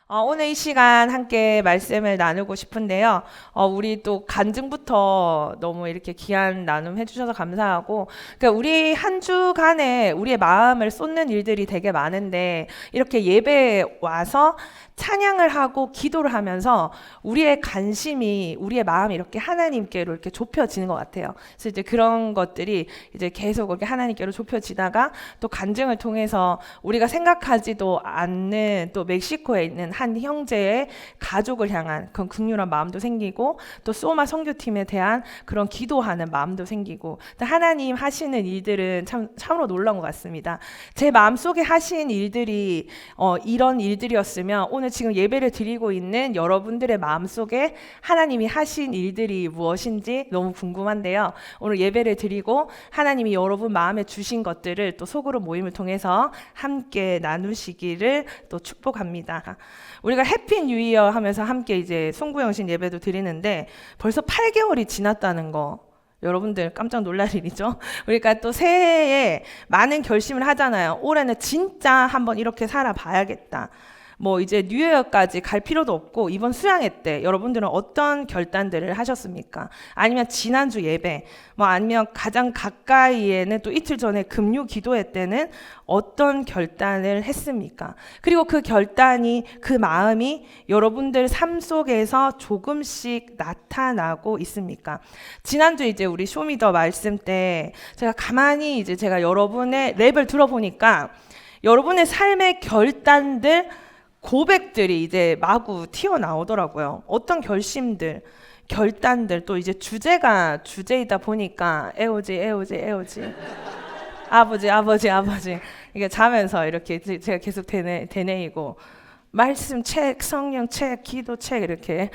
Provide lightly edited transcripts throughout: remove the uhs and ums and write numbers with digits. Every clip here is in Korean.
오늘 이 시간 함께 말씀을 나누고 싶은데요. 우리 또 간증부터 너무 이렇게 귀한 나눔 해주셔서 감사하고, 그러니까 우리 한 주간에 우리의 마음을 쏟는 일들이 되게 많은데, 이렇게 예배에 와서 찬양을 하고 기도를 하면서 우리의 관심이, 우리의 마음이 이렇게 하나님께로 이렇게 좁혀지는 것 같아요. 그래서 이제 그런 것들이 이제 계속 이렇게 하나님께로 좁혀지다가 또 간증을 통해서 우리가 생각하지도 않는 또 멕시코에 있는 한 형제의 가족을 향한 그런 긍휼한 마음도 생기고, 또 소마 선교팀에 대한 그런 기도하는 마음도 생기고, 하나님 하시는 일들은 참으로 놀라운 것 같습니다. 제 마음속에 하신 일들이 이런 일들이었으면 오늘 지금 예배를 드리고 있는 여러분들의 마음속에 하나님이 하신 일들이 무엇인지 너무 궁금한데요. 오늘 예배를 드리고 하나님이 여러분 마음에 주신 것들을 또 소그룹 모임을 통해서 함께 나누시기를 또 축복합니다. 우리가 해피 뉴 이어 하면서 함께 이제 송구영신 예배도 드리는데 벌써 8개월이 지났다는 거 여러분들 깜짝 놀랄 일이죠. 그러니까 또 새해에 많은 결심을 하잖아요. 올해는 진짜 한번 이렇게 살아봐야겠다. 뭐 이제 뉴이어까지 갈 필요도 없고, 이번 수양회 때 여러분들은 어떤 결단들을 하셨습니까? 아니면 지난주 예배, 뭐 아니면 가장 가까이에는 또 이틀 전에 금요 기도회 때는 어떤 결단을 했습니까? 그리고 그 결단이, 그 마음이 여러분들 삶 속에서 조금씩 나타나고 있습니까? 지난주 이제 우리 쇼미더 말씀 때 제가 가만히 이제 제가 여러분의 랩을 들어보니까 여러분의 삶의 결단들, 고백들이 이제 마구 튀어나오더라고요. 어떤 결심들, 결단들, 또 이제 주제가 주제이다 보니까 에오지 아버지 이게 자면서 이렇게 제가 계속 되뇌이고, 말씀 책, 성령 책, 기도 책 이렇게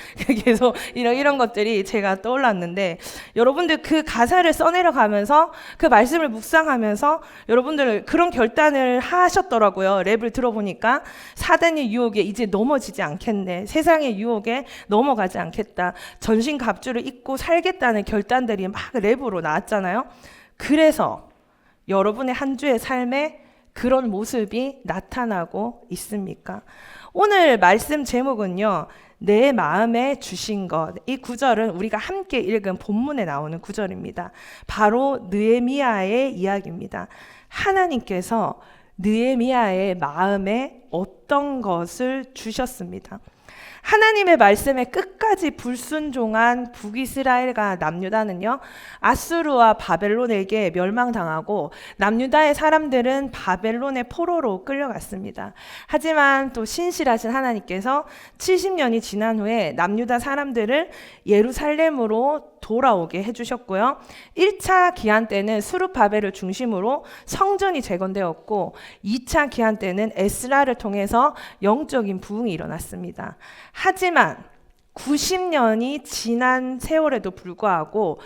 계속 이런 것들이 제가 떠올랐는데, 여러분들 그 가사를 써내려가면서 그 말씀을 묵상하면서 여러분들 그런 결단을 하셨더라고요. 랩을 들어보니까 사단의 유혹에 이제 넘어지지 않겠네, 세상의 유혹에 넘어가지 않겠다, 전신갑주를 입고 살겠다는 결단들이 막 랩으로 나왔잖아요. 그래서 여러분의 한 주의 삶에 그런 모습이 나타나고 있습니까? 오늘 말씀 제목은요, 내 마음에 주신 것. 이 구절은 우리가 함께 읽은 본문에 나오는 구절입니다. 바로 느헤미야의 이야기입니다. 하나님께서 느헤미야의 마음에 어떤 것을 주셨습니다. 하나님의 말씀에 끝까지 불순종한 북이스라엘과 남유다는요, 아수르와 바벨론에게 멸망당하고 남유다의 사람들은 바벨론의 포로로 끌려갔습니다. 하지만 또 신실하신 하나님께서 70년이 지난 후에 남유다 사람들을 예루살렘으로 돌아오게 해주셨고요. 1차 기한 때는 수르바벨을 중심으로 성전이 재건되었고, 2차 기한 때는 에스라를 통해서 영적인 부흥이 일어났습니다. 하지만 90년이 지난 세월에도 불구하고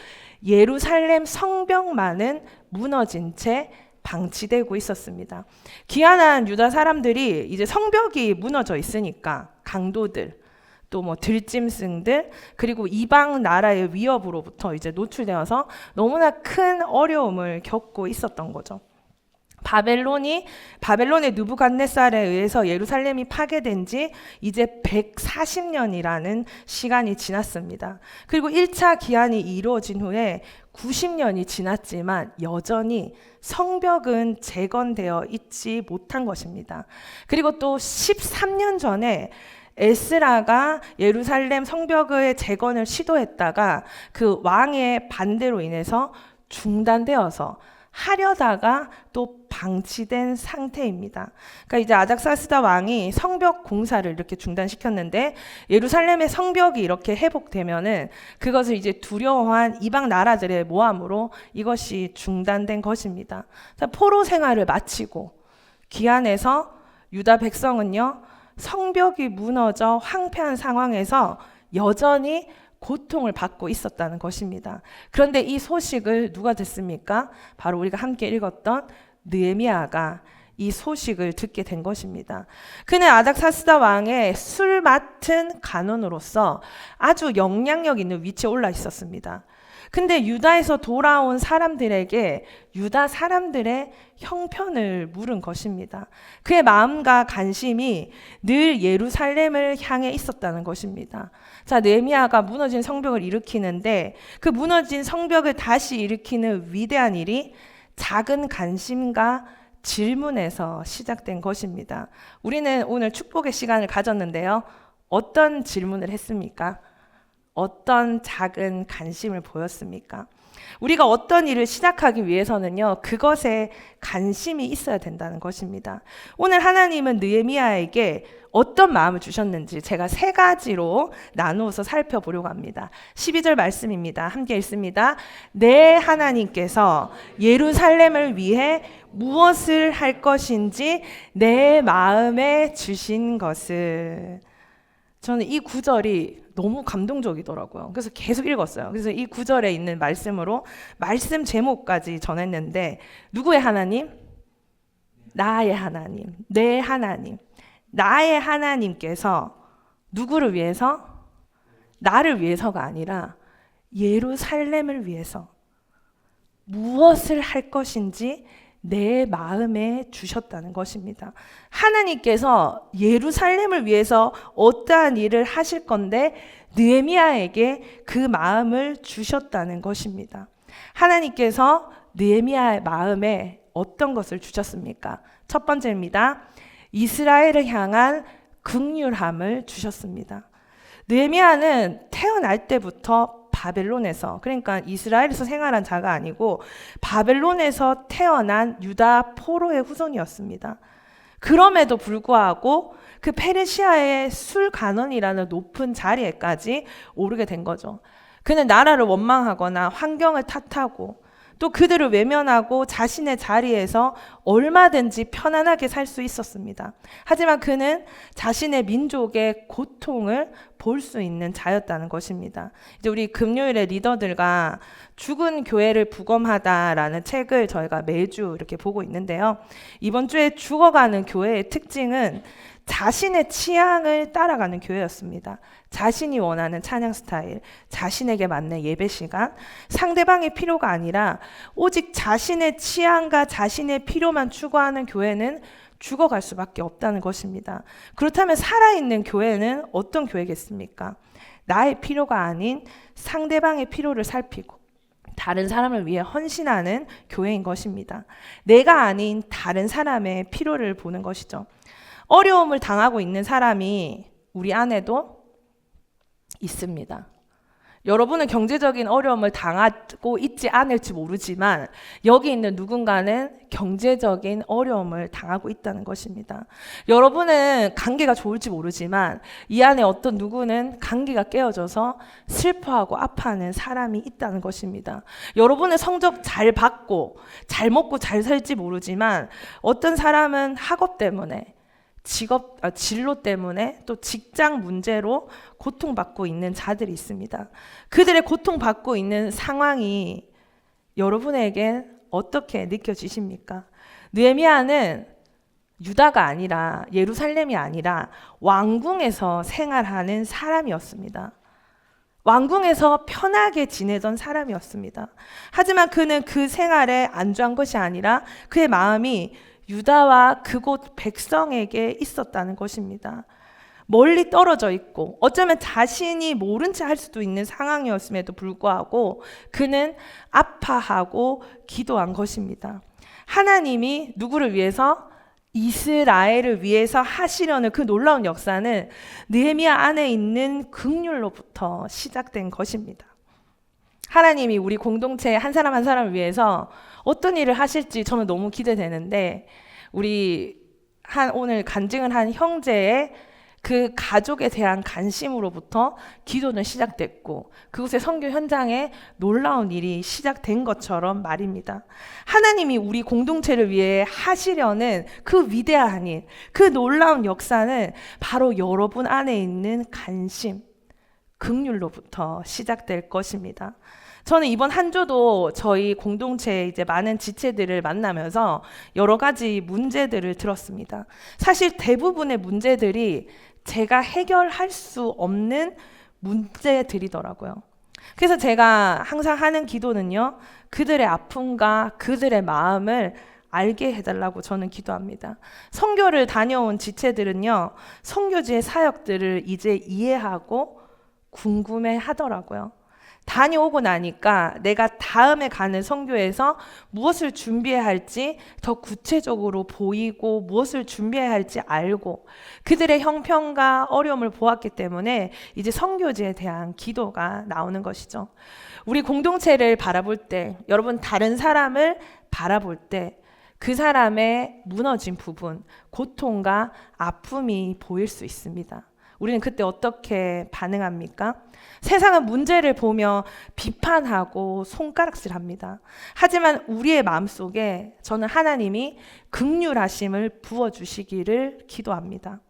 예루살렘 성벽만은 무너진 채 방치되고 있었습니다. 귀환한 유다 사람들이 이제 성벽이 무너져 있으니까 강도들, 또 뭐 들짐승들, 그리고 이방 나라의 위협으로부터 이제 노출되어서 너무나 큰 어려움을 겪고 있었던 거죠. 바벨론의 느부갓네살에 의해서 예루살렘이 파괴된 지 이제 140년이라는 시간이 지났습니다. 그리고 1차 기한이 이루어진 후에 90년이 지났지만 여전히 성벽은 재건되어 있지 못한 것입니다. 그리고 또 13년 전에 에스라가 예루살렘 성벽의 재건을 시도했다가 그 왕의 반대로 인해서 중단되어서 하려다가 또 방치된 상태입니다. 그러니까 이제 아닥사스다 왕이 성벽 공사를 이렇게 중단시켰는데, 예루살렘의 성벽이 이렇게 회복되면은 그것을 이제 두려워한 이방 나라들의 모함으로 이것이 중단된 것입니다. 포로 생활을 마치고 귀환해서 유다 백성은요, 성벽이 무너져 황폐한 상황에서 여전히 고통을 받고 있었다는 것입니다. 그런데 이 소식을 누가 듣습니까? 바로 우리가 함께 읽었던 느헤미야가 이 소식을 듣게 된 것입니다. 그는 아닥사스다 왕의 술 맡은 간원으로서 아주 영향력 있는 위치에 올라 있었습니다. 근데 유다에서 돌아온 사람들에게 유다 사람들의 형편을 물은 것입니다. 그의 마음과 관심이 늘 예루살렘을 향해 있었다는 것입니다. 자, 느헤미야가 무너진 성벽을 일으키는데 그 무너진 성벽을 다시 일으키는 위대한 일이 작은 관심과 질문에서 시작된 것입니다. 우리는 오늘 축복의 시간을 가졌는데요. 어떤 질문을 했습니까? 어떤 작은 관심을 보였습니까? 우리가 어떤 일을 시작하기 위해서는요, 그것에 관심이 있어야 된다는 것입니다. 오늘 하나님은 느헤미야에게 어떤 마음을 주셨는지 제가 세 가지로 나누어서 살펴보려고 합니다. 12절 말씀입니다. 함께 읽습니다. 내 하나님께서 예루살렘을 위해 무엇을 할 것인지 내 마음에 주신 것을. 저는 이 구절이 너무 감동적이더라고요. 그래서 계속 읽었어요. 그래서 이 구절에 있는 말씀으로 말씀 제목까지 전했는데, 누구의 하나님? 나의 하나님, 내 하나님. 나의 하나님께서 누구를 위해서? 나를 위해서가 아니라 예루살렘을 위해서 무엇을 할 것인지 내 마음에 주셨다는 것입니다. 하나님께서 예루살렘을 위해서 어떠한 일을 하실 건데 느헤미야에게 그 마음을 주셨다는 것입니다. 하나님께서 느헤미야의 마음에 어떤 것을 주셨습니까? 첫 번째입니다. 이스라엘을 향한 긍휼함을 주셨습니다. 느헤미야는 태어날 때부터 바벨론에서, 그러니까 이스라엘에서 생활한 자가 아니고 바벨론에서 태어난 유다 포로의 후손이었습니다. 그럼에도 불구하고 그 페르시아의 술간원이라는 높은 자리에까지 오르게 된 거죠. 그는 나라를 원망하거나 환경을 탓하고 또 그들을 외면하고 자신의 자리에서 얼마든지 편안하게 살 수 있었습니다. 하지만 그는 자신의 민족의 고통을 볼 수 있는 자였다는 것입니다. 이제 우리 금요일에 리더들과 죽은 교회를 부검하다라는 책을 저희가 매주 이렇게 보고 있는데요. 이번 주에 죽어가는 교회의 특징은 자신의 취향을 따라가는 교회였습니다. 자신이 원하는 찬양 스타일, 자신에게 맞는 예배 시간, 상대방의 필요가 아니라 오직 자신의 취향과 자신의 필요만 추구하는 교회는 죽어갈 수밖에 없다는 것입니다. 그렇다면 살아있는 교회는 어떤 교회겠습니까? 나의 필요가 아닌 상대방의 필요를 살피고 다른 사람을 위해 헌신하는 교회인 것입니다. 내가 아닌 다른 사람의 필요를 보는 것이죠. 어려움을 당하고 있는 사람이 우리 안에도 있습니다. 여러분은 경제적인 어려움을 당하고 있지 않을지 모르지만 여기 있는 누군가는 경제적인 어려움을 당하고 있다는 것입니다. 여러분은 관계가 좋을지 모르지만 이 안에 어떤 누구는 관계가 깨어져서 슬퍼하고 아파하는 사람이 있다는 것입니다. 여러분은 성적 잘 받고 잘 먹고 잘 살지 모르지만 어떤 사람은 학업 때문에 진로 때문에 또 직장 문제로 고통받고 있는 자들이 있습니다. 그들의 고통받고 있는 상황이 여러분에게 어떻게 느껴지십니까? 느헤미야는 유다가 아니라 예루살렘이 아니라 왕궁에서 생활하는 사람이었습니다. 왕궁에서 편하게 지내던 사람이었습니다. 하지만 그는 그 생활에 안주한 것이 아니라 그의 마음이 유다와 그곳 백성에게 있었다는 것입니다. 멀리 떨어져 있고 어쩌면 자신이 모른 채 할 수도 있는 상황이었음에도 불구하고 그는 아파하고 기도한 것입니다. 하나님이 누구를 위해서? 이스라엘을 위해서 하시려는 그 놀라운 역사는 느헤미야 안에 있는 긍휼로부터 시작된 것입니다. 하나님이 우리 공동체 한 사람 한 사람을 위해서 어떤 일을 하실지 저는 너무 기대되는데, 우리 오늘 간증을 한 형제의 그 가족에 대한 관심으로부터 기도는 시작됐고 그곳의 선교 현장에 놀라운 일이 시작된 것처럼 말입니다. 하나님이 우리 공동체를 위해 하시려는 그 위대한 일, 그 놀라운 역사는 바로 여러분 안에 있는 관심, 긍휼로부터 시작될 것입니다. 저는 이번 한 주도 저희 공동체 이제 많은 지체들을 만나면서 여러 가지 문제들을 들었습니다. 사실 대부분의 문제들이 제가 해결할 수 없는 문제들이더라고요. 그래서 제가 항상 하는 기도는요, 그들의 아픔과 그들의 마음을 알게 해달라고 저는 기도합니다. 선교를 다녀온 지체들은요, 선교지의 사역들을 이제 이해하고 궁금해 하더라고요. 다녀오고 나니까 내가 다음에 가는 선교에서 무엇을 준비해야 할지 더 구체적으로 보이고 무엇을 준비해야 할지 알고 그들의 형편과 어려움을 보았기 때문에 이제 선교지에 대한 기도가 나오는 것이죠. 우리 공동체를 바라볼 때, 여러분 다른 사람을 바라볼 때 그 사람의 무너진 부분, 고통과 아픔이 보일 수 있습니다. 우리는 그때 어떻게 반응합니까? 세상은 문제를 보며 비판하고 손가락질합니다. 하지만 우리의 마음속에 저는 하나님이 긍휼하심을 부어주시기를 기도합니다.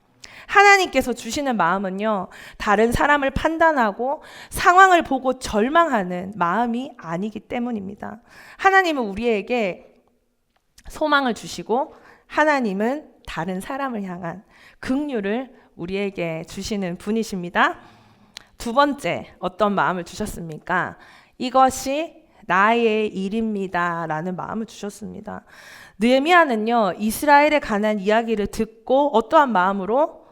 하나님께서 주시는 마음은요, 다른 사람을 판단하고 상황을 보고 절망하는 마음이 아니기 때문입니다. 하나님은 우리에게 소망을 주시고 하나님은 다른 사람을 향한 긍휼을 우리에게 주시는 분이십니다. 두 번째, 어떤 마음을 주셨습니까? 이것이 나의 일입니다 라는 마음을 주셨습니다. 느헤미야는요, 이스라엘에 관한 이야기를 듣고 어떠한 마음으로?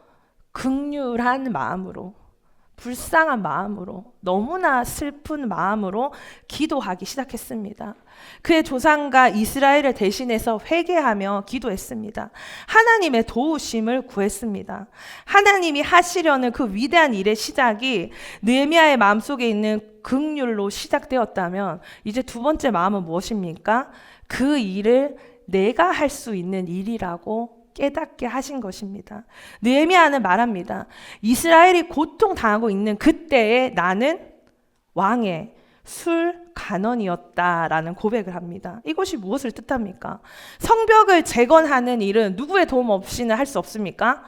긍휼한 마음으로, 불쌍한 마음으로, 너무나 슬픈 마음으로 기도하기 시작했습니다. 그의 조상과 이스라엘을 대신해서 회개하며 기도했습니다. 하나님의 도우심을 구했습니다. 하나님이 하시려는 그 위대한 일의 시작이 느헤미야의 마음속에 있는 긍휼로 시작되었다면 이제 두 번째 마음은 무엇입니까? 그 일을 내가 할 수 있는 일이라고 깨닫게 하신 것입니다. 느헤미야는 말합니다. 이스라엘이 고통당하고 있는 그때에 나는 왕의 술 간원이었다라는 고백을 합니다. 이것이 무엇을 뜻합니까? 성벽을 재건하는 일은 누구의 도움 없이는 할 수 없습니까?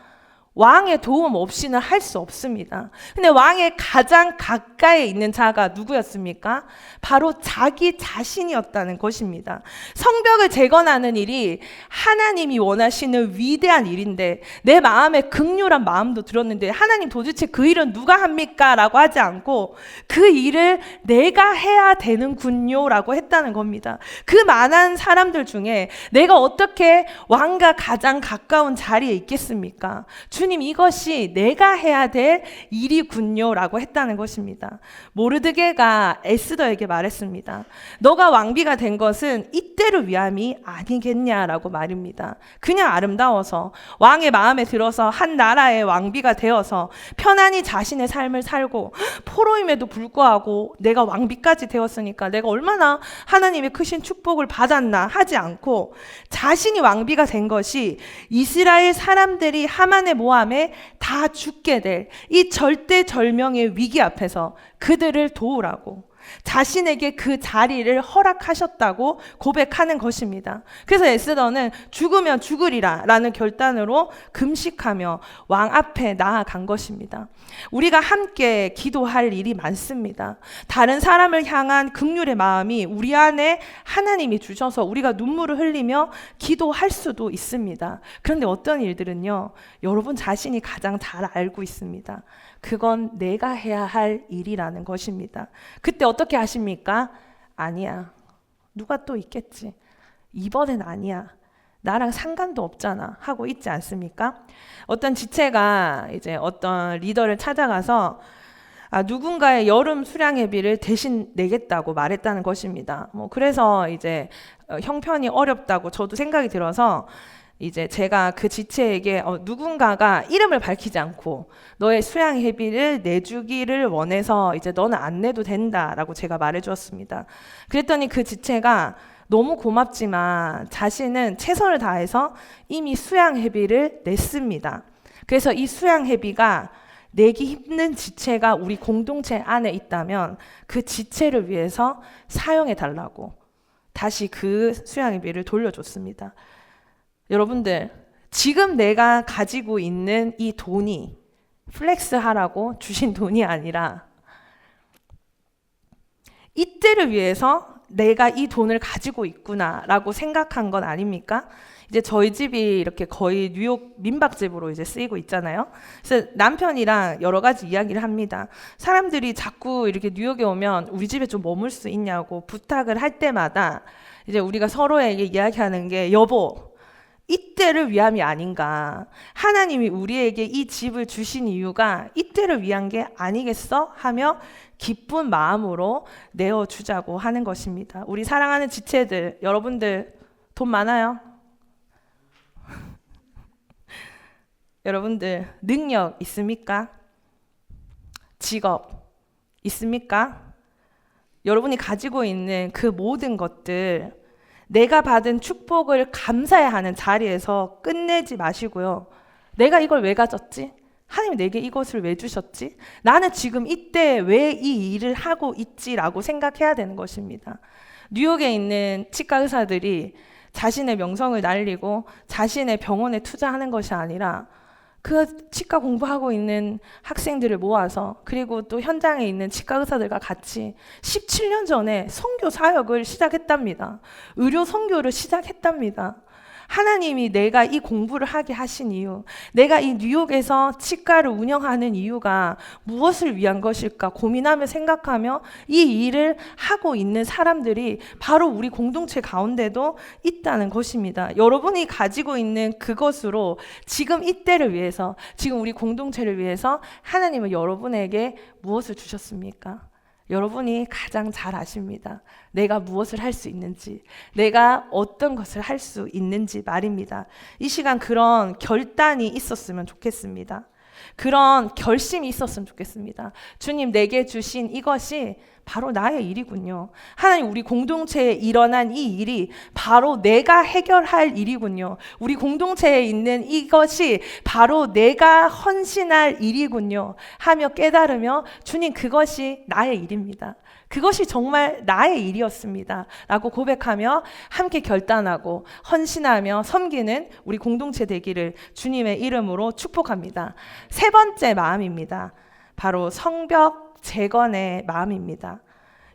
왕의 도움 없이는 할 수 없습니다. 근데 왕의 가장 가까이 있는 자가 누구였습니까? 바로 자기 자신이었다는 것입니다. 성벽을 재건하는 일이 하나님이 원하시는 위대한 일인데 내 마음에 긍휼한 마음도 들었는데 하나님 도대체 그 일은 누가 합니까? 라고 하지 않고 그 일을 내가 해야 되는군요 라고 했다는 겁니다. 그 많은 사람들 중에 내가 어떻게 왕과 가장 가까운 자리에 있겠습니까? 주님, 이것이 내가 해야 될 일이군요 라고 했다는 것입니다. 모르드게가 에스더에게 말했습니다. 너가 왕비가 된 것은 이때를 위함이 아니겠냐라고 말입니다. 그냥 아름다워서 왕의 마음에 들어서 한 나라의 왕비가 되어서 편안히 자신의 삶을 살고 포로임에도 불구하고 내가 왕비까지 되었으니까 내가 얼마나 하나님의 크신 축복을 받았나 하지 않고 자신이 왕비가 된 것이 이스라엘 사람들이 하만의 모함에 다 죽게 될 이 절대절명의 위기 앞에서 그들을 도우라고 자신에게 그 자리를 허락하셨다고 고백하는 것입니다. 그래서 에스더는 죽으면 죽으리라 라는 결단으로 금식하며 왕 앞에 나아간 것입니다. 우리가 함께 기도할 일이 많습니다. 다른 사람을 향한 긍휼의 마음이 우리 안에 하나님이 주셔서 우리가 눈물을 흘리며 기도할 수도 있습니다. 그런데 어떤 일들은요, 여러분 자신이 가장 잘 알고 있습니다. 그건 내가 해야 할 일이라는 것입니다. 그때 어떻게 하십니까? 아니야. 누가 또 있겠지. 이번엔 아니야. 나랑 상관도 없잖아. 하고 있지 않습니까? 어떤 지체가 이제 어떤 리더를 찾아가서 누군가의 여름 수량회비를 대신 내겠다고 말했다는 것입니다. 그래서 이제 형편이 어렵다고 저도 생각이 들어서 이제 제가 그 지체에게 누군가가 이름을 밝히지 않고 너의 수양회비를 내주기를 원해서 이제 너는 안 내도 된다라고 제가 말해 주었습니다. 그랬더니 그 지체가 너무 고맙지만 자신은 최선을 다해서 이미 수양회비를 냈습니다. 그래서 이 수양회비가 내기 힘든 지체가 우리 공동체 안에 있다면 그 지체를 위해서 사용해 달라고 다시 그 수양회비를 돌려줬습니다. 여러분들, 지금 내가 가지고 있는 이 돈이 플렉스 하라고 주신 돈이 아니라 이때를 위해서 내가 이 돈을 가지고 있구나라고 생각한 건 아닙니까? 이제 저희 집이 이렇게 거의 뉴욕 민박집으로 이제 쓰이고 있잖아요. 그래서 남편이랑 여러 가지 이야기를 합니다. 사람들이 자꾸 이렇게 뉴욕에 오면 우리 집에 좀 머물 수 있냐고 부탁을 할 때마다 이제 우리가 서로에게 이야기하는 게, 여보, 이때를 위함이 아닌가. 하나님이 우리에게 이 집을 주신 이유가 이때를 위한 게 아니겠어? 하며 기쁜 마음으로 내어주자고 하는 것입니다. 우리 사랑하는 지체들, 여러분들 돈 많아요? 여러분들 능력 있습니까? 직업 있습니까? 여러분이 가지고 있는 그 모든 것들, 내가 받은 축복을 감사해야 하는 자리에서 끝내지 마시고요. 내가 이걸 왜 가졌지? 하나님이 내게 이것을 왜 주셨지? 나는 지금 이때 왜 이 일을 하고 있지라고 생각해야 되는 것입니다. 뉴욕에 있는 치과 의사들이 자신의 명성을 날리고 자신의 병원에 투자하는 것이 아니라 그 치과 공부하고 있는 학생들을 모아서, 그리고 또 현장에 있는 치과 의사들과 같이 17년 전에 선교 사역을 시작했답니다. 의료 선교를 시작했답니다. 하나님이 내가 이 공부를 하게 하신 이유, 내가 이 뉴욕에서 치과를 운영하는 이유가 무엇을 위한 것일까 고민하며 생각하며 이 일을 하고 있는 사람들이 바로 우리 공동체 가운데도 있다는 것입니다. 여러분이 가지고 있는 그것으로 지금 이때를 위해서, 지금 우리 공동체를 위해서 하나님은 여러분에게 무엇을 주셨습니까? 여러분이 가장 잘 아십니다. 내가 무엇을 할 수 있는지, 내가 어떤 것을 할 수 있는지 말입니다. 이 시간 그런 결단이 있었으면 좋겠습니다. 그런 결심이 있었으면 좋겠습니다. 주님, 내게 주신 이것이 바로 나의 일이군요. 하나님, 우리 공동체에 일어난 이 일이 바로 내가 해결할 일이군요. 우리 공동체에 있는 이것이 바로 내가 헌신할 일이군요 하며 깨달으며, 주님, 그것이 나의 일입니다. 그것이 정말 나의 일이었습니다 라고 고백하며 함께 결단하고 헌신하며 섬기는 우리 공동체 되기를 주님의 이름으로 축복합니다. 세 번째 마음입니다. 바로 성벽 재건의 마음입니다.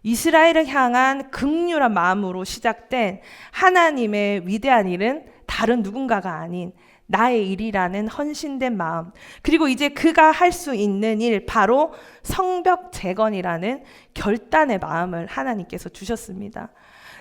이스라엘을 향한 긍휼한 마음으로 시작된 하나님의 위대한 일은 다른 누군가가 아닌 나의 일이라는 헌신된 마음, 그리고 이제 그가 할 수 있는 일, 바로 성벽 재건이라는 결단의 마음을 하나님께서 주셨습니다.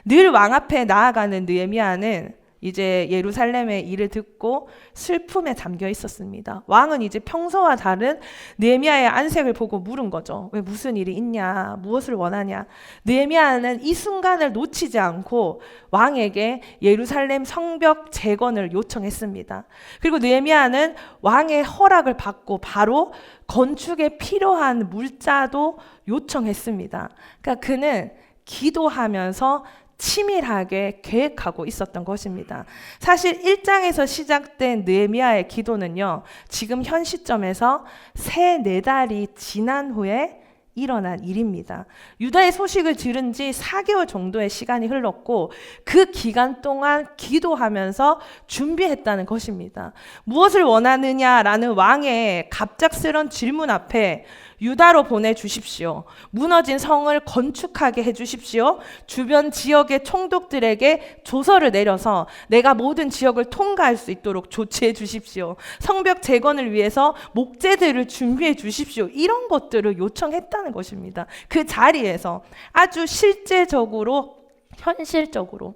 늘 왕 앞에 나아가는 느헤미야는 이제 예루살렘의 일을 듣고 슬픔에 잠겨 있었습니다. 왕은 이제 평소와 다른 느헤미야의 안색을 보고 물은 거죠. 왜, 무슨 일이 있냐? 무엇을 원하냐? 느헤미야는 이 순간을 놓치지 않고 왕에게 예루살렘 성벽 재건을 요청했습니다. 그리고 느헤미야는 왕의 허락을 받고 바로 건축에 필요한 물자도 요청했습니다. 그러니까 그는 기도하면서 치밀하게 계획하고 있었던 것입니다. 사실 1장에서 시작된 느헤미야의 기도는요, 지금 현 시점에서 3-4달이 지난 후에 일어난 일입니다. 유다의 소식을 들은 지 4개월 정도의 시간이 흘렀고 그 기간 동안 기도하면서 준비했다는 것입니다. 무엇을 원하느냐라는 왕의 갑작스런 질문 앞에 유다로 보내주십시오. 무너진 성을 건축하게 해주십시오. 주변 지역의 총독들에게 조서를 내려서 내가 모든 지역을 통과할 수 있도록 조치해 주십시오. 성벽 재건을 위해서 목재들을 준비해 주십시오. 이런 것들을 요청했다는 것입니다. 그 자리에서 아주 실제적으로, 현실적으로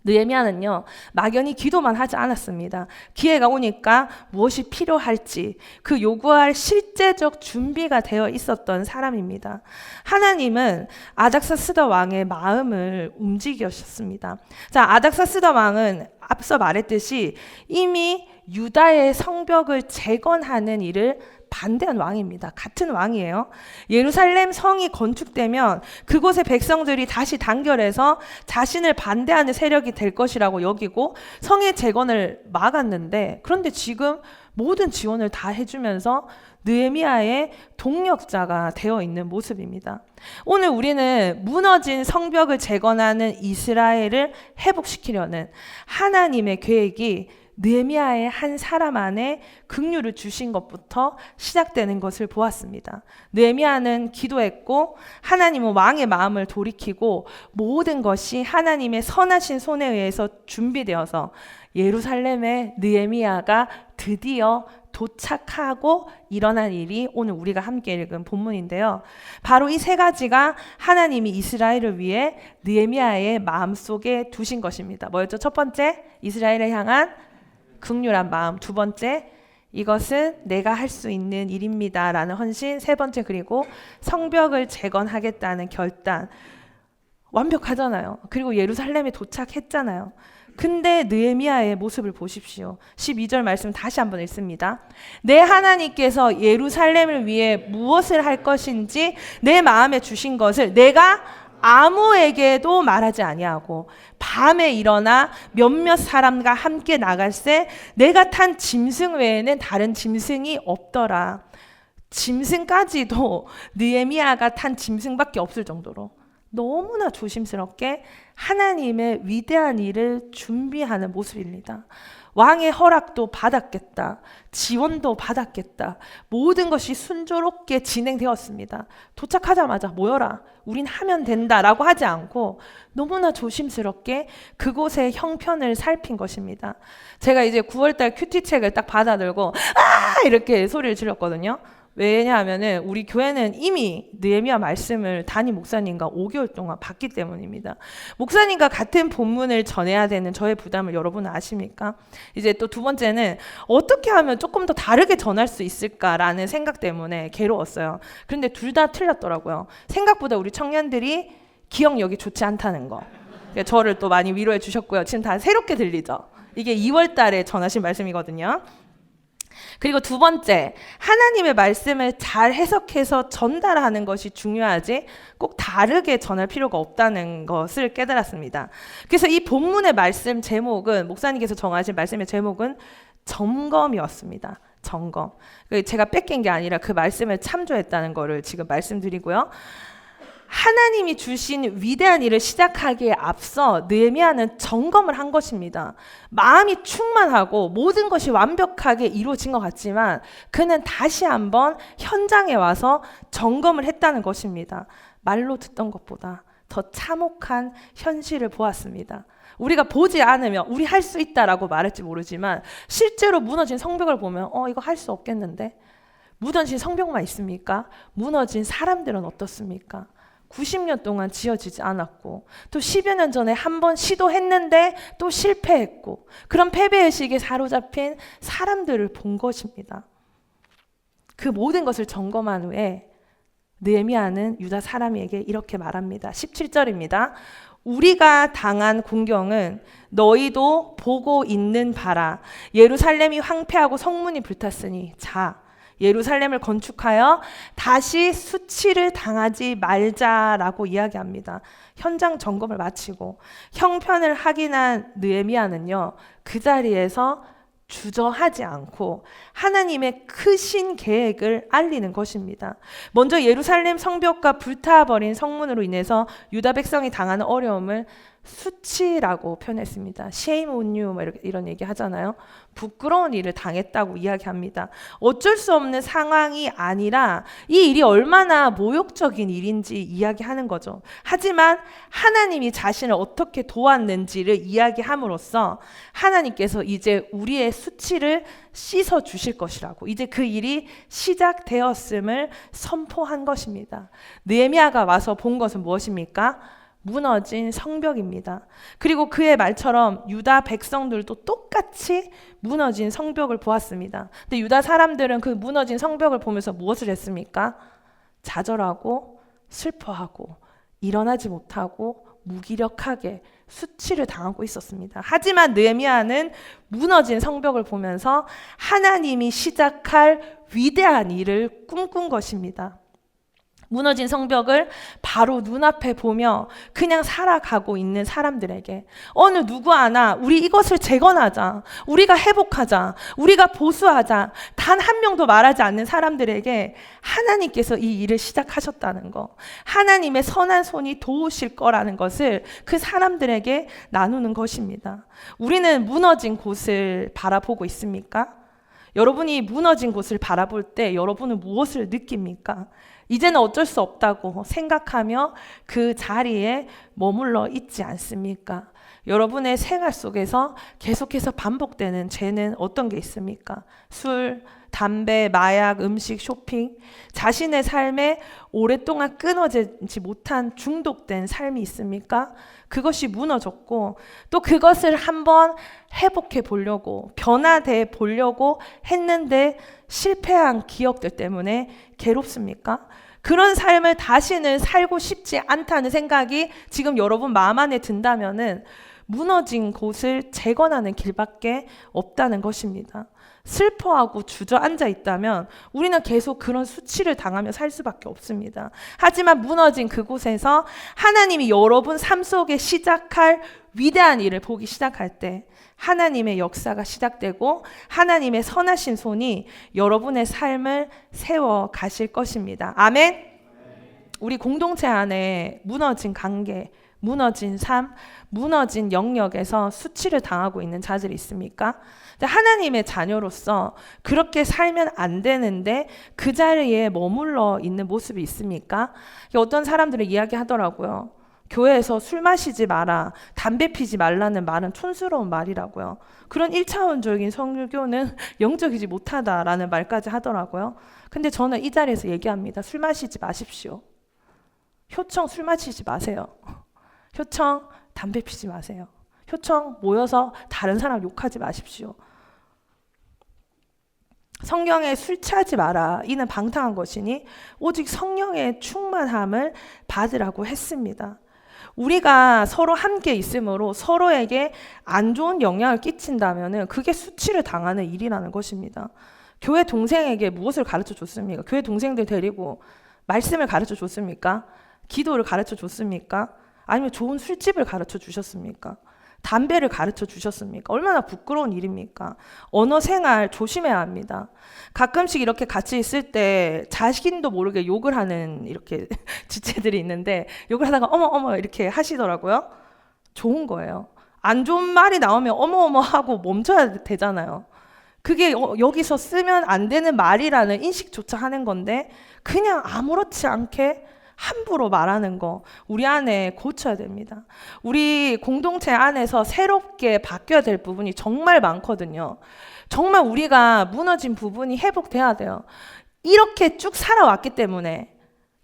느헤미야는요, 막연히 기도만 하지 않았습니다. 기회가 오니까 무엇이 필요할지 그 요구할 실제적 준비가 되어 있었던 사람입니다. 하나님은 아닥사스다 왕의 마음을 움직이셨습니다. 자, 아닥사스다 왕은 앞서 말했듯이 이미 유다의 성벽을 재건하는 일을 반대한 왕입니다. 같은 왕이에요. 예루살렘 성이 건축되면 그곳의 백성들이 다시 단결해서 자신을 반대하는 세력이 될 것이라고 여기고 성의 재건을 막았는데, 그런데 지금 모든 지원을 다 해주면서 느헤미야의 동력자가 되어 있는 모습입니다. 오늘 우리는 무너진 성벽을 재건하는 이스라엘을 회복시키려는 하나님의 계획이 느헤미야의 한 사람 안에 긍휼을 주신 것부터 시작되는 것을 보았습니다. 느헤미야는 기도했고 하나님은 왕의 마음을 돌이키고 모든 것이 하나님의 선하신 손에 의해서 준비되어서 예루살렘에 느헤미야가 드디어 도착하고 일어난 일이 오늘 우리가 함께 읽은 본문인데요. 바로 이 세 가지가 하나님이 이스라엘을 위해 느헤미야의 마음속에 두신 것입니다. 뭐였죠? 첫 번째, 이스라엘을 향한 긍휼한 마음. 두 번째, 이것은 내가 할 수 있는 일입니다 라는 헌신. 세 번째, 그리고 성벽을 재건하겠다는 결단. 완벽하잖아요. 그리고 예루살렘에 도착했잖아요. 근데 느헤미야의 모습을 보십시오. 12절 말씀 다시 한번 읽습니다. 내 하나님께서 예루살렘을 위해 무엇을 할 것인지 내 마음에 주신 것을 내가 아무에게도 말하지 아니하고 밤에 일어나 몇몇 사람과 함께 나갈새 내가 탄 짐승 외에는 다른 짐승이 없더라. 짐승까지도 느헤미야가 탄 짐승밖에 없을 정도로 너무나 조심스럽게 하나님의 위대한 일을 준비하는 모습입니다. 왕의 허락도 받았겠다. 지원도 받았겠다. 모든 것이 순조롭게 진행되었습니다. 도착하자마자 모여라. 우린 하면 된다라고 하지 않고 너무나 조심스럽게 그곳의 형편을 살핀 것입니다. 제가 이제 9월달 큐티책을 딱 받아들고 이렇게 소리를 질렀거든요. 왜냐하면은 우리 교회는 이미 느헤미야 말씀을 담임 목사님과 5개월 동안 봤기 때문입니다. 목사님과 같은 본문을 전해야 되는 저의 부담을 여러분은 아십니까? 이제 또 두 번째는 어떻게 하면 조금 더 다르게 전할 수 있을까라는 생각 때문에 괴로웠어요. 그런데 둘 다 틀렸더라고요. 생각보다 우리 청년들이 기억력이 좋지 않다는 거. 저를 또 많이 위로해 주셨고요. 지금 다 새롭게 들리죠? 이게 2월 달에 전하신 말씀이거든요. 그리고 두 번째, 하나님의 말씀을 잘 해석해서 전달하는 것이 중요하지 꼭 다르게 전할 필요가 없다는 것을 깨달았습니다. 그래서 이 본문의 말씀 제목은, 목사님께서 정하신 말씀의 제목은 점검이었습니다. 점검. 제가 뺏긴 게 아니라 그 말씀을 참조했다는 것을 지금 말씀드리고요. 하나님이 주신 위대한 일을 시작하기에 앞서 느헤미야는 점검을 한 것입니다. 마음이 충만하고 모든 것이 완벽하게 이루어진 것 같지만 그는 다시 한번 현장에 와서 점검을 했다는 것입니다. 말로 듣던 것보다 더 참혹한 현실을 보았습니다. 우리가 보지 않으면 우리 할 수 있다라고 말할지 모르지만 실제로 무너진 성벽을 보면 이거 할 수 없겠는데? 무너진 성벽만 있습니까? 무너진 사람들은 어떻습니까? 90년 동안 지어지지 않았고 또 10여 년 전에 한 번 시도했는데 또 실패했고 그런 패배의식에 사로잡힌 사람들을 본 것입니다. 그 모든 것을 점검한 후에 느헤미야는 유다 사람에게 이렇게 말합니다. 17절입니다. 우리가 당한 공경은 너희도 보고 있는 바라. 예루살렘이 황폐하고 성문이 불탔으니 자 예루살렘을 건축하여 다시 수치를 당하지 말자라고 이야기합니다. 현장 점검을 마치고 형편을 확인한 느헤미야는요, 그 자리에서 주저하지 않고 하나님의 크신 계획을 알리는 것입니다. 먼저 예루살렘 성벽과 불타버린 성문으로 인해서 유다 백성이 당하는 어려움을 수치라고 표현했습니다. Shame on you 이런 얘기 하잖아요. 부끄러운 일을 당했다고 이야기합니다. 어쩔 수 없는 상황이 아니라 이 일이 얼마나 모욕적인 일인지 이야기하는 거죠. 하지만 하나님이 자신을 어떻게 도왔는지를 이야기함으로써 하나님께서 이제 우리의 수치를 씻어 주실 것이라고, 이제 그 일이 시작되었음을 선포한 것입니다. 느헤미야가 와서 본 것은 무엇입니까? 무너진 성벽입니다. 그리고 그의 말처럼 유다 백성들도 똑같이 무너진 성벽을 보았습니다. 근데 유다 사람들은 그 무너진 성벽을 보면서 무엇을 했습니까? 좌절하고 슬퍼하고 일어나지 못하고 무기력하게 수치를 당하고 있었습니다. 하지만 느헤미야는 무너진 성벽을 보면서 하나님이 시작할 위대한 일을 꿈꾼 것입니다. 무너진 성벽을 바로 눈앞에 보며 그냥 살아가고 있는 사람들에게 어느 누구 하나 우리 이것을 재건하자, 우리가 회복하자, 우리가 보수하자 단 한 명도 말하지 않는 사람들에게 하나님께서 이 일을 시작하셨다는 거, 하나님의 선한 손이 도우실 거라는 것을 그 사람들에게 나누는 것입니다. 우리는 무너진 곳을 바라보고 있습니까? 여러분이 무너진 곳을 바라볼 때 여러분은 무엇을 느낍니까? 이제는 어쩔 수 없다고 생각하며 그 자리에 머물러 있지 않습니까? 여러분의 생활 속에서 계속해서 반복되는 죄는 어떤 게 있습니까? 술, 담배, 마약, 음식, 쇼핑, 자신의 삶에 오랫동안 끊어지지 못한 중독된 삶이 있습니까? 그것이 무너졌고 또 그것을 한번 회복해 보려고 변화돼 보려고 했는데 실패한 기억들 때문에 괴롭습니까? 그런 삶을 다시는 살고 싶지 않다는 생각이 지금 여러분 마음 안에 든다면은 무너진 곳을 재건하는 길밖에 없다는 것입니다. 슬퍼하고 주저앉아 있다면 우리는 계속 그런 수치를 당하며 살 수밖에 없습니다. 하지만 무너진 그곳에서 하나님이 여러분 삶 속에 시작할 위대한 일을 보기 시작할 때 하나님의 역사가 시작되고 하나님의 선하신 손이 여러분의 삶을 세워 가실 것입니다. 아멘. 우리 공동체 안에 무너진 관계, 무너진 삶, 무너진 영역에서 수치를 당하고 있는 자들이 있습니까? 하나님의 자녀로서 그렇게 살면 안 되는데 그 자리에 머물러 있는 모습이 있습니까? 어떤 사람들은 이야기하더라고요. 교회에서 술 마시지 마라, 담배 피지 말라는 말은 촌스러운 말이라고요. 그런 1차원적인 성교는 영적이지 못하다라는 말까지 하더라고요. 근데 저는 이 자리에서 얘기합니다. 술 마시지 마십시오. 효청 술 마시지 마세요. 효청 담배 피지 마세요. 효청 모여서 다른 사람 욕하지 마십시오. 성경에 술 취하지 마라. 이는 방탕한 것이니 오직 성령의 충만함을 받으라고 했습니다. 우리가 서로 함께 있으므로 서로에게 안 좋은 영향을 끼친다면 그게 수치를 당하는 일이라는 것입니다. 교회 동생에게 무엇을 가르쳐 줬습니까? 교회 동생들 데리고 말씀을 가르쳐 줬습니까? 기도를 가르쳐 줬습니까? 아니면 좋은 술집을 가르쳐 주셨습니까? 담배를 가르쳐 주셨습니까? 얼마나 부끄러운 일입니까? 언어 생활 조심해야 합니다. 가끔씩 이렇게 같이 있을 때 자신도 모르게 욕을 하는 이렇게 지체들이 있는데 욕을 하다가 어머 이렇게 하시더라고요. 좋은 거예요. 안 좋은 말이 나오면 어머 하고 멈춰야 되잖아요. 그게 여기서 쓰면 안 되는 말이라는 인식조차 하는 건데 그냥 아무렇지 않게 함부로 말하는 거 우리 안에 고쳐야 됩니다. 우리 공동체 안에서 새롭게 바뀌어야 될 부분이 정말 많거든요. 정말 우리가 무너진 부분이 회복돼야 돼요. 이렇게 쭉 살아왔기 때문에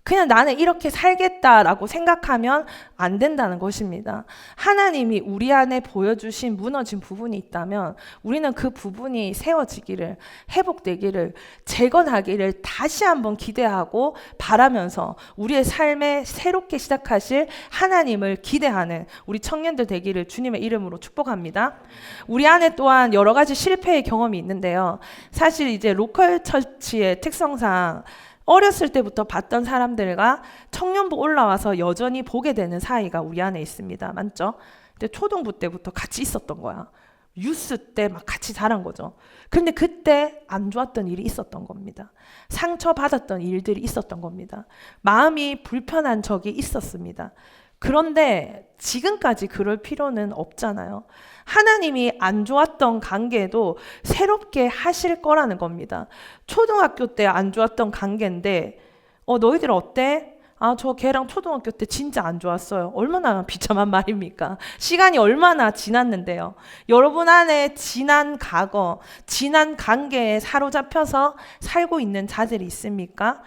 그냥 나는 이렇게 살겠다라고 생각하면 안 된다는 것입니다. 하나님이 우리 안에 보여주신 무너진 부분이 있다면 우리는 그 부분이 세워지기를, 회복되기를, 재건하기를 다시 한번 기대하고 바라면서 우리의 삶에 새롭게 시작하실 하나님을 기대하는 우리 청년들 되기를 주님의 이름으로 축복합니다. 우리 안에 또한 여러 가지 실패의 경험이 있는데요. 사실 이제 로컬 처치의 특성상 어렸을 때부터 봤던 사람들과 청년부 올라와서 여전히 보게 되는 사이가 우리 안에 있습니다. 맞죠? 근데 초등부 때부터 같이 있었던 거야. 유스 때 막 같이 자란 거죠. 근데 그때 안 좋았던 일이 있었던 겁니다. 상처받았던 일들이 있었던 겁니다. 마음이 불편한 적이 있었습니다. 그런데 지금까지 그럴 필요는 없잖아요. 하나님이 안 좋았던 관계도 새롭게 하실 거라는 겁니다. 초등학교 때 안 좋았던 관계인데 너희들 어때? 저 걔랑 초등학교 때 진짜 안 좋았어요. 얼마나 비참한 말입니까? 시간이 얼마나 지났는데요. 여러분 안에 지난 과거, 지난 관계에 사로잡혀서 살고 있는 자들이 있습니까?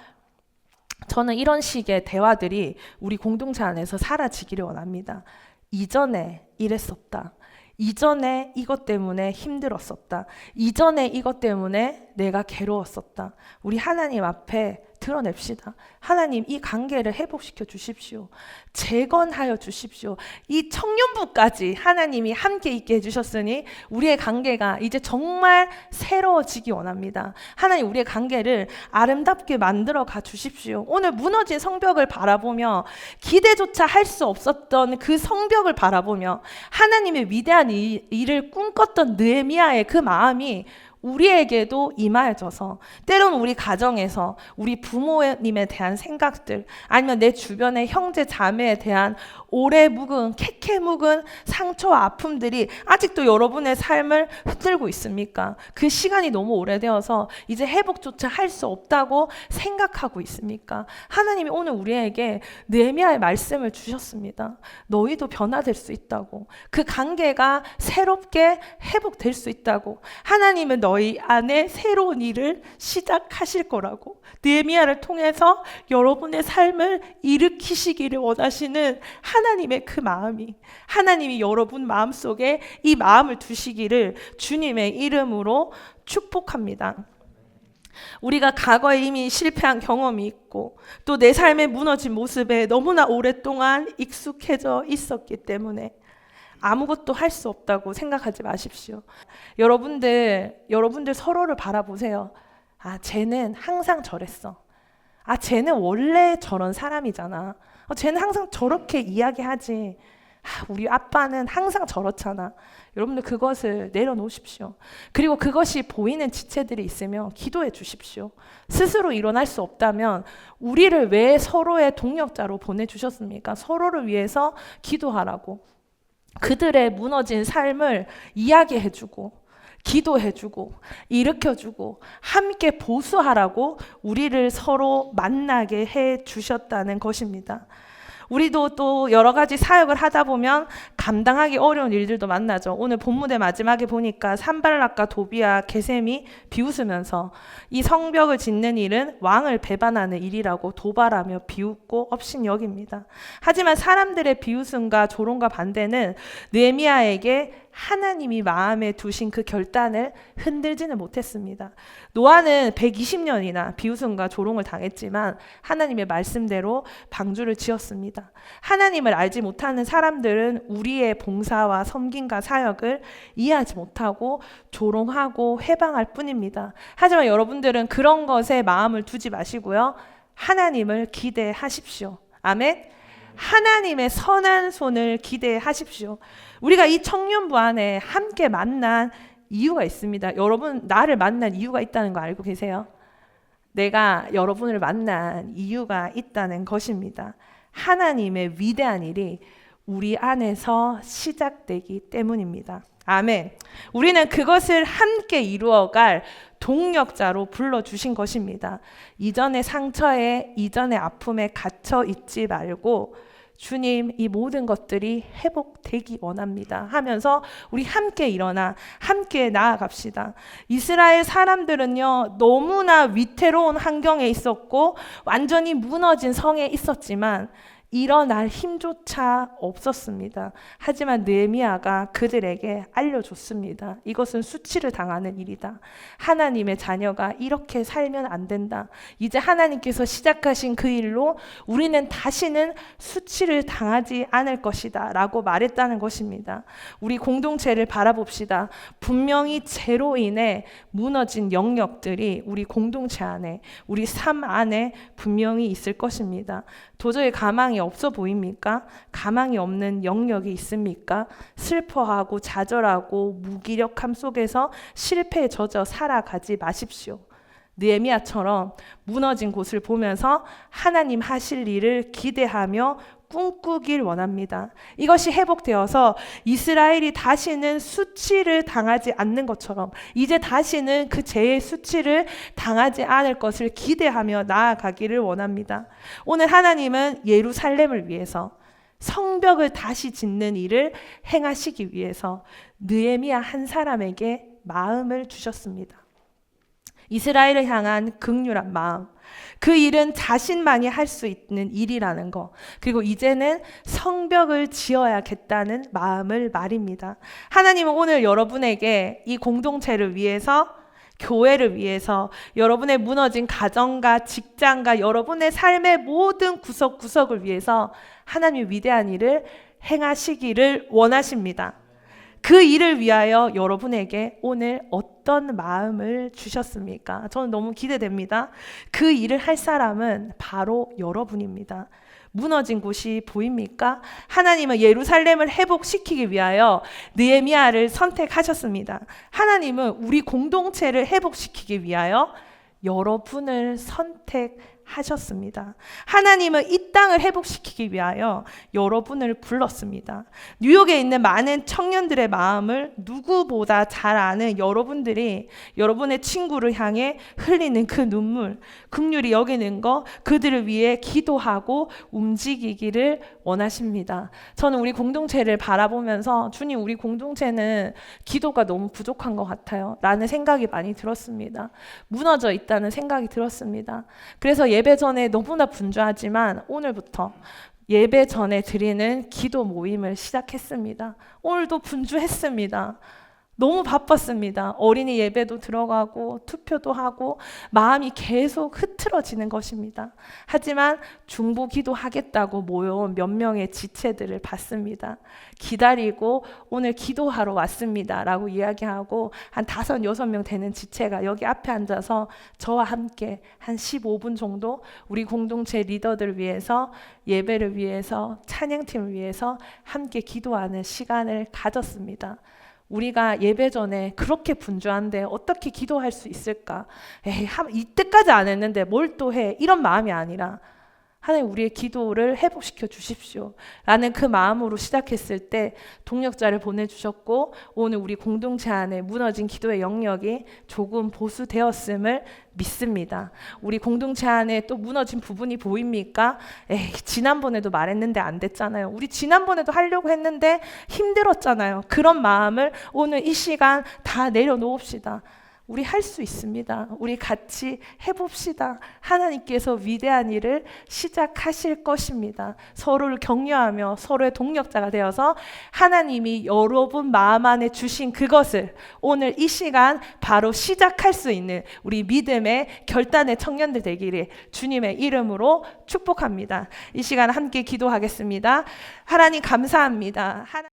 저는 이런 식의 대화들이 우리 공동체 안에서 사라지기를 원합니다. 이전에 이랬었다. 이전에 이것 때문에 힘들었었다. 이전에 이것 때문에 내가 괴로웠었다. 우리 하나님 앞에 드러냅시다. 하나님, 이 관계를 회복시켜 주십시오. 재건하여 주십시오. 이 청년부까지 하나님이 함께 있게 해주셨으니 우리의 관계가 이제 정말 새로워지기 원합니다. 하나님, 우리의 관계를 아름답게 만들어 가 주십시오. 오늘 무너진 성벽을 바라보며 기대조차 할 수 없었던 그 성벽을 바라보며 하나님의 위대한 일을 꿈꿨던 느헤미야의 그 마음이 우리에게도 임하여져서 때로는 우리 가정에서 우리 부모님에 대한 생각들 아니면 내 주변의 형제 자매에 대한 오래 묵은 캐캐 묵은 상처와 아픔들이 아직도 여러분의 삶을 흔들고 있습니까? 그 시간이 너무 오래되어서 이제 회복조차 할 수 없다고 생각하고 있습니까? 하나님이 오늘 우리에게 느헤미야의 말씀을 주셨습니다. 너희도 변화될 수 있다고, 그 관계가 새롭게 회복될 수 있다고, 하나님은 너희 안에 새로운 일을 시작하실 거라고, 느헤미야를 통해서 여러분의 삶을 일으키시기를 원하시는 하나님의 그 마음이, 하나님이 여러분 마음속에 이 마음을 두시기를 주님의 이름으로 축복합니다. 우리가 과거에 이미 실패한 경험이 있고 또 내 삶의 무너진 모습에 너무나 오랫동안 익숙해져 있었기 때문에 아무것도 할 수 없다고 생각하지 마십시오. 여러분들 서로를 바라보세요. 아, 쟤는 항상 저랬어. 아, 쟤는 원래 저런 사람이잖아. 쟤는 항상 저렇게 이야기하지. 아, 우리 아빠는 항상 저렇잖아. 여러분들 그것을 내려놓으십시오. 그리고 그것이 보이는 지체들이 있으면 기도해 주십시오. 스스로 일어날 수 없다면 우리를 왜 서로의 동역자로 보내주셨습니까? 서로를 위해서 기도하라고. 그들의 무너진 삶을 이야기해주고 기도해주고 일으켜주고 함께 보수하라고 우리를 서로 만나게 해주셨다는 것입니다. 우리도 또 여러 가지 사역을 하다 보면 감당하기 어려운 일들도 만나죠. 오늘 본문의 마지막에 보니까 산발락과 도비아, 게셈이 비웃으면서 이 성벽을 짓는 일은 왕을 배반하는 일이라고 도발하며 비웃고 업신여깁니다. 하지만 사람들의 비웃음과 조롱과 반대는 느헤미야에게 하나님이 마음에 두신 그 결단을 흔들지는 못했습니다. 노아는 120년이나 비웃음과 조롱을 당했지만 하나님의 말씀대로 방주를 지었습니다. 하나님을 알지 못하는 사람들은 우리의 봉사와 섬김과 사역을 이해하지 못하고 조롱하고 회방할 뿐입니다. 하지만 여러분들은 그런 것에 마음을 두지 마시고요. 하나님을 기대하십시오. 아멘. 하나님의 선한 손을 기대하십시오. 우리가 이 청년부 안에 함께 만난 이유가 있습니다. 여러분, 나를 만난 이유가 있다는 거 알고 계세요? 내가 여러분을 만난 이유가 있다는 것입니다. 하나님의 위대한 일이 우리 안에서 시작되기 때문입니다. 아멘. 우리는 그것을 함께 이루어갈 동력자로 불러주신 것입니다. 이전의 상처에, 이전의 아픔에 갇혀 있지 말고 주님, 이 모든 것들이 회복되기 원합니다 하면서 우리 함께 일어나 함께 나아갑시다. 이스라엘 사람들은요, 너무나 위태로운 환경에 있었고 완전히 무너진 성에 있었지만 일어날 힘조차 없었습니다. 하지만 느헤미야가 그들에게 알려줬습니다. 이것은 수치를 당하는 일이다. 하나님의 자녀가 이렇게 살면 안 된다. 이제 하나님께서 시작하신 그 일로 우리는 다시는 수치를 당하지 않을 것이다 라고 말했다는 것입니다. 우리 공동체를 바라봅시다. 분명히 죄로 인해 무너진 영역들이 우리 공동체 안에, 우리 삶 안에 분명히 있을 것입니다. 도저히 가망이 없어 보입니까? 가망이 없는 영역이 있습니까? 슬퍼하고 좌절하고 무기력함 속에서 실패에 젖어 살아가지 마십시오. 느헤미야처럼 무너진 곳을 보면서 하나님 하실 일을 기대하며 꿈꾸길 원합니다. 이것이 회복되어서 이스라엘이 다시는 수치를 당하지 않는 것처럼 이제 다시는 그 죄의 수치를 당하지 않을 것을 기대하며 나아가기를 원합니다. 오늘 하나님은 예루살렘을 위해서 성벽을 다시 짓는 일을 행하시기 위해서 느헤미야 한 사람에게 마음을 주셨습니다. 이스라엘을 향한 긍휼한 마음, 그 일은 자신만이 할 수 있는 일이라는 거, 그리고 이제는 성벽을 지어야겠다는 마음을 말입니다. 하나님은 오늘 여러분에게 이 공동체를 위해서, 교회를 위해서, 여러분의 무너진 가정과 직장과 여러분의 삶의 모든 구석구석을 위해서 하나님의 위대한 일을 행하시기를 원하십니다. 그 일을 위하여 여러분에게 오늘 어떤 마음을 주셨습니까? 저는 너무 기대됩니다. 그 일을 할 사람은 바로 여러분입니다. 무너진 곳이 보입니까? 하나님은 예루살렘을 회복시키기 위하여 느헤미야를 선택하셨습니다. 하나님은 우리 공동체를 회복시키기 위하여 여러분을 선택하셨습니다. 하나님은 이 땅을 회복시키기 위하여 여러분을 불렀습니다. 뉴욕에 있는 많은 청년들의 마음을 누구보다 잘 아는 여러분들이 여러분의 친구를 향해 흘리는 그 눈물, 긍휼히 여기는 거, 그들을 위해 기도하고 움직이기를 원하십니다. 저는 우리 공동체를 바라보면서 주님, 우리 공동체는 기도가 너무 부족한 것 같아요 라는 생각이 많이 들었습니다. 무너져 있다는 생각이 들었습니다. 그래서 예배 전에 너무나 분주하지만 오늘부터 예배 전에 드리는 기도 모임을 시작했습니다. 오늘도 분주했습니다. 너무 바빴습니다. 어린이 예배도 들어가고 투표도 하고 마음이 계속 흐트러지는 것입니다. 하지만 중보 기도하겠다고 모여온 몇 명의 지체들을 봤습니다. 기다리고 오늘 기도하러 왔습니다 라고 이야기하고 한 5, 6명 되는 지체가 여기 앞에 앉아서 저와 함께 한 15분 정도 우리 공동체 리더들을 위해서, 예배를 위해서, 찬양팀을 위해서 함께 기도하는 시간을 가졌습니다. 우리가 예배 전에 그렇게 분주한데 어떻게 기도할 수 있을까? 에이, 이때까지 안 했는데 뭘 또 해? 이런 마음이 아니라 하나님, 우리의 기도를 회복시켜 주십시오 라는 그 마음으로 시작했을 때 동력자를 보내주셨고, 오늘 우리 공동체 안에 무너진 기도의 영역이 조금 보수되었음을 믿습니다. 우리 공동체 안에 또 무너진 부분이 보입니까? 에이, 지난번에도 말했는데 안 됐잖아요. 우리 지난번에도 하려고 했는데 힘들었잖아요. 그런 마음을 오늘 이 시간 다 내려놓읍시다. 우리 할 수 있습니다. 우리 같이 해봅시다. 하나님께서 위대한 일을 시작하실 것입니다. 서로를 격려하며 서로의 동력자가 되어서 하나님이 여러분 마음 안에 주신 그것을 오늘 이 시간 바로 시작할 수 있는 우리 믿음의 결단의 청년들 되기를 주님의 이름으로 축복합니다. 이 시간 함께 기도하겠습니다. 하나님 감사합니다.